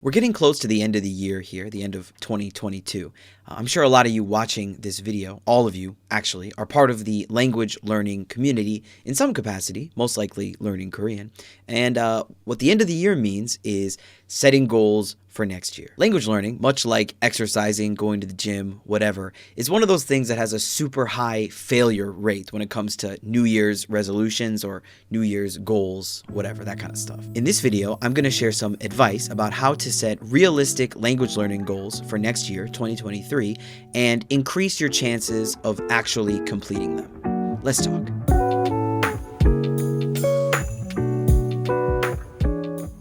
We're getting close to the end of the year here, the end of 2022. I'm sure a lot of you watching this video, all of you actually, are part of the language learning community in some capacity, most likely learning Korean. And what the end of the year means is setting goals for next year. Language learning, much like exercising, going to the gym, whatever, is one of those things that has a super high failure rate when it comes to New Year's resolutions or New Year's goals, whatever, that kind of stuff. In this video, I'm going to share some advice about how to set realistic language learning goals for next year, 2023, and increase your chances of actually completing them. Let's talk.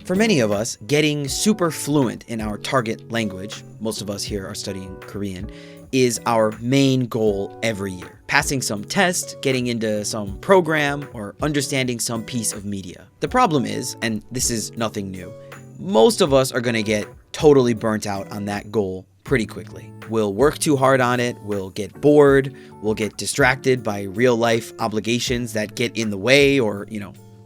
For many of us, getting super fluent in our target language, most of us here are studying Korean, is our main goal every year. Passing some test, getting into some program, or understanding some piece of media. The problem is, and this is nothing new, most of us are going to get totally burnt out on that goal pretty quickly. We'll work too hard on it, we'll get bored, we'll get distracted by real life obligations that get in the way or,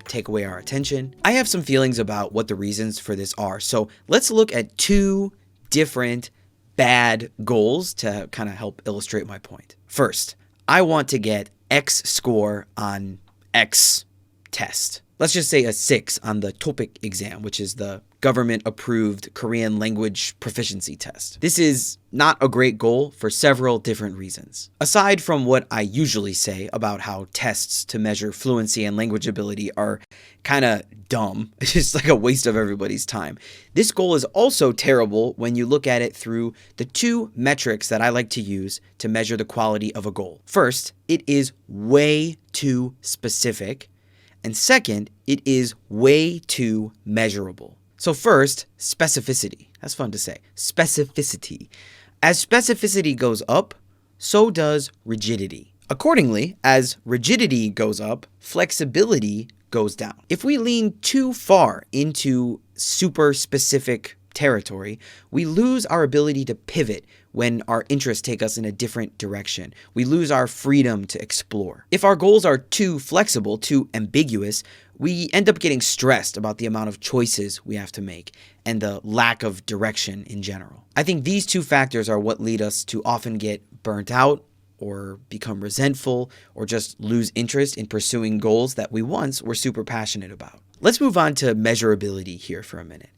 take away our attention. I have some feelings about what the reasons for this are. So let's look at two different bad goals to kind of help illustrate my point. First, I want to get X score on X test. Let's just say a 6 on the TOPIK exam, which is the government-approved Korean language proficiency test. This is not a great goal for several different reasons. Aside from what I usually say about how tests to measure fluency and language ability are kind of dumb, it's just like a waste of everybody's time, this goal is also terrible when you look at it through the two metrics that I like to use to measure the quality of a goal. First, it is way too specific. And second, it is way too measurable. So first, specificity. That's fun to say. Specificity. As specificity goes up, so does rigidity. Accordingly, as rigidity goes up, flexibility goes down. If we lean too far into super specific territory, we lose our ability to pivot when our interests take us in a different direction. We lose our freedom to explore. If our goals are too flexible, too ambiguous, we end up getting stressed about the amount of choices we have to make and the lack of direction in general. I think these two factors are what lead us to often get burnt out or become resentful or just lose interest in pursuing goals that we once were super passionate about. Let's move on to measurability here for a minute.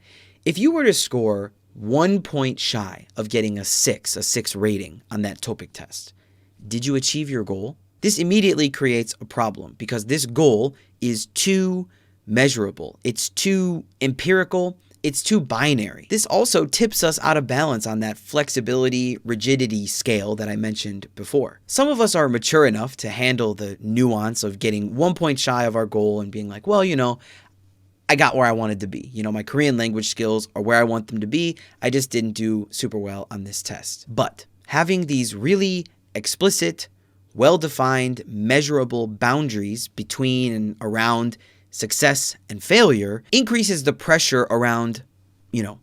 If you were to score 1 point shy of getting a 6 rating on that TOPIK test, did you achieve your goal? This immediately creates a problem because this goal is too measurable. It's too empirical. It's too binary. This also tips us out of balance on that flexibility, rigidity scale that I mentioned before. Some of us are mature enough to handle the nuance of getting 1 point shy of our goal and being like, well, I got where I wanted to be. My Korean language skills are where I want them to be. I just didn't do super well on this test. But having these really explicit, well-defined, measurable boundaries between and around success and failure increases the pressure around,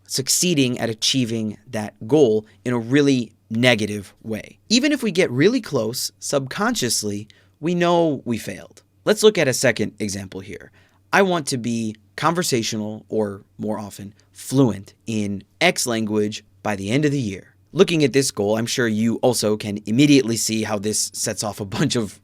succeeding at achieving that goal in a really negative way. Even if we get really close, subconsciously, we know we failed. Let's look at a second example here. I want to be conversational, or more often, fluent in X language by the end of the year. Looking at this goal, I'm sure you also can immediately see how this sets off a bunch of,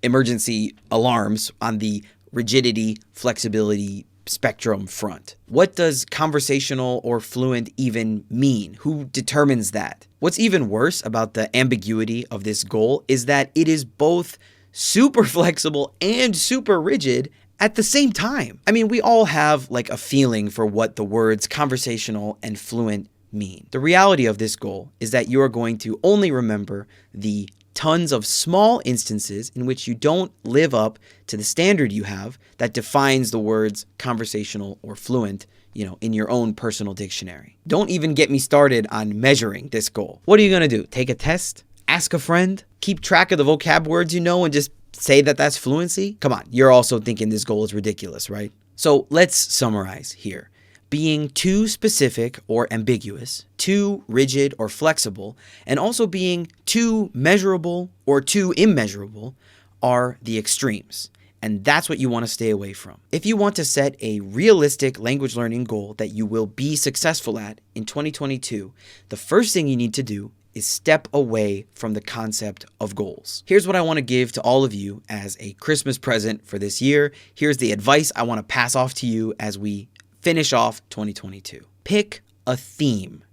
emergency alarms on the rigidity, flexibility spectrum front. What does conversational or fluent even mean? Who determines that? What's even worse about the ambiguity of this goal is that it is both super flexible and super rigid at the same time. I mean, we all have a feeling for what the words conversational and fluent mean. The reality of this goal is that you are going to only remember the tons of small instances in which you don't live up to the standard you have that defines the words conversational or fluent, in your own personal dictionary. Don't even get me started on measuring this goal. What are you going to do? Take a test? Ask a friend? Keep track of the vocab words and just say that that's fluency? Come on, you're also thinking this goal is ridiculous, right? So let's summarize here. Being too specific or ambiguous, too rigid or flexible, and also being too measurable or too immeasurable are the extremes. And that's what you want to stay away from. If you want to set a realistic language learning goal that you will be successful at in 2022, the first thing you need to do is step away from the concept of goals. Here's what I want to give to all of you as a Christmas present for this year. Here's the advice I want to pass off to you as we finish off 2022. Pick a theme,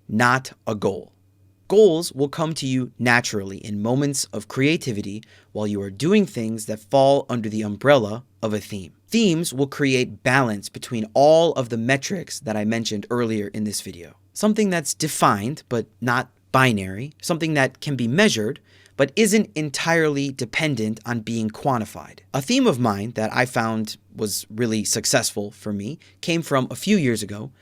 not a goal. Goals will come to you naturally in moments of creativity while you are doing things that fall under the umbrella of a theme. Themes will create balance between all of the metrics that I mentioned earlier in this video. Something that's defined but not binary, something that can be measured but isn't entirely dependent on being quantified. A theme of mine that I found was really successful for me came from a few years ago.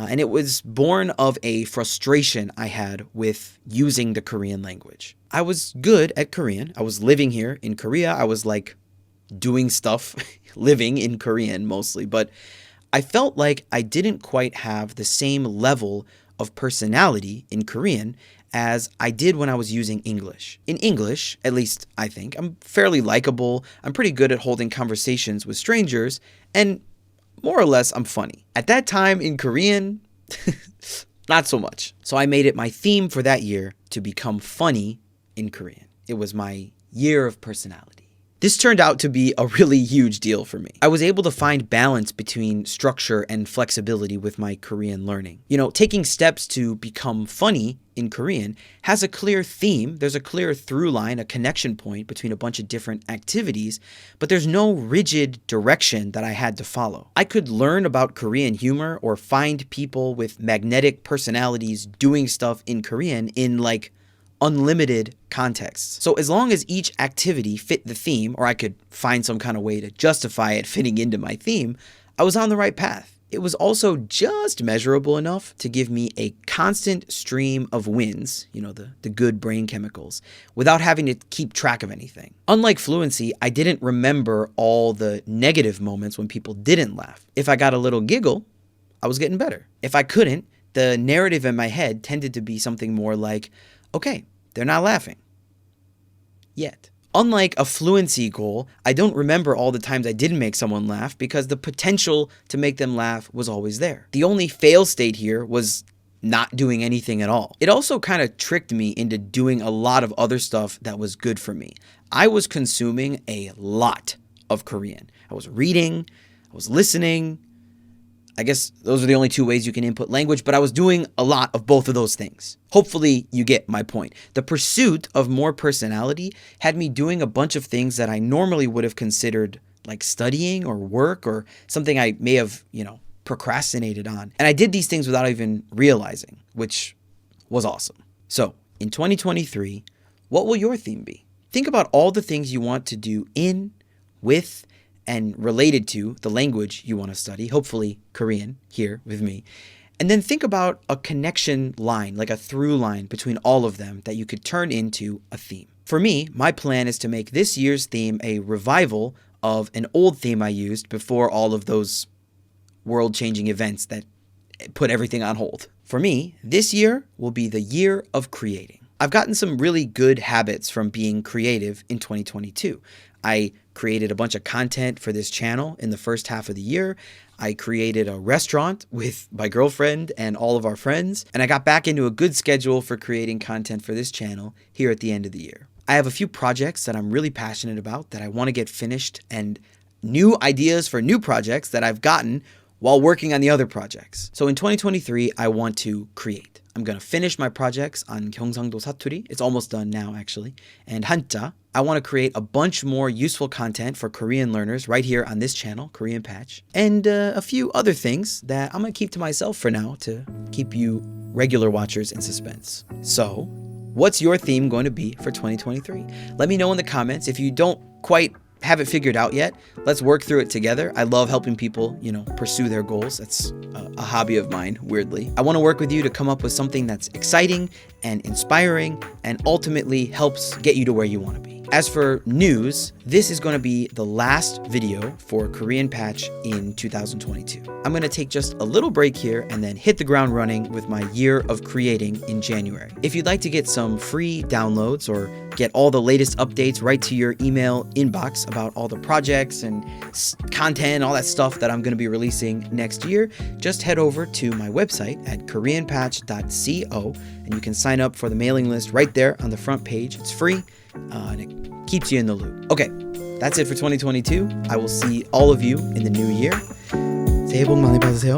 And it was born of a frustration I had with using the Korean language. I was good at Korean. I was living here in Korea. I was like doing stuff, living in Korean mostly, but I felt like I didn't quite have the same level of personality in Korean as I did when I was using English. In English, at least I think, I'm fairly likable. I'm pretty good at holding conversations with strangers, and more or less, I'm funny. At that time in Korean, not so much. So I made it my theme for that year to become funny in Korean. It was my year of personality. This turned out to be a really huge deal for me. I was able to find balance between structure and flexibility with my Korean learning. Taking steps to become funny in Korean has a clear theme. There's a clear through line, a connection point between a bunch of different activities, but there's no rigid direction that I had to follow. I could learn about Korean humor or find people with magnetic personalities doing stuff in Korean in like unlimited contexts. So as long as each activity fit the theme, or I could find some kind of way to justify it fitting into my theme, I was on the right path. It was also just measurable enough to give me a constant stream of wins, the good brain chemicals, without having to keep track of anything. Unlike Fluency, I didn't remember all the negative moments when people didn't laugh. If I got a little giggle, I was getting better. If I couldn't, the narrative in my head tended to be something more like, okay, they're not laughing yet. Unlike a Fluency goal, I don't remember all the times I didn't make someone laugh because the potential to make them laugh was always there. The only fail state here was not doing anything at all. It also kind of tricked me into doing a lot of other stuff that was good for me. I was consuming a lot of Korean. I was reading, I was listening. I guess those are the only two ways you can input language, but I was doing a lot of both of those things. Hopefully you get my point. The pursuit of more personality had me doing a bunch of things that I normally would have considered like studying or work or something I may have, procrastinated on. And I did these things without even realizing, which was awesome. So in 2023, what will your theme be? Think about all the things you want to do in, with, and related to the language you want to study, hopefully Korean here with me. And then think about a connection line, like a through line between all of them that you could turn into a theme. For me, my plan is to make this year's theme a revival of an old theme I used before all of those world-changing events that put everything on hold. For me, this year will be the year of creating. I've gotten some really good habits from being creative in 2022. I created a bunch of content for this channel in the first half of the year. I created a restaurant with my girlfriend and all of our friends, and I got back into a good schedule for creating content for this channel here at the end of the year. I have a few projects that I'm really passionate about that I want to get finished, and new ideas for new projects that I've gotten while working on the other projects. So in 2023, I want to create. I'm going to finish my projects on 경상도 사투리. It's almost done now, actually. And 한자. I want to create a bunch more useful content for Korean learners right here on this channel, Korean Patch. And a few other things that I'm going to keep to myself for now to keep you regular watchers in suspense. So, what's your theme going to be for 2023? Let me know in the comments. If you don't quite have it figured out yet, let's work through it together. I love helping people, pursue their goals. That's a hobby of mine, weirdly. I want to work with you to come up with something that's exciting and inspiring and ultimately helps get you to where you want to be. As for news, this is going to be the last video for Korean Patch in 2022. I'm going to take just a little break here and then hit the ground running with my year of creating in January. If you'd like to get some free downloads or get all the latest updates right to your email inbox about all the projects and content, all that stuff that I'm going to be releasing next year, just head over to my website at koreanpatch.co and you can sign up for the mailing list right there on the front page. It's free and it keeps you in the loop. Okay, that's it for 2022. I will see all of you in the new year. 새해 복 많이 받으세요.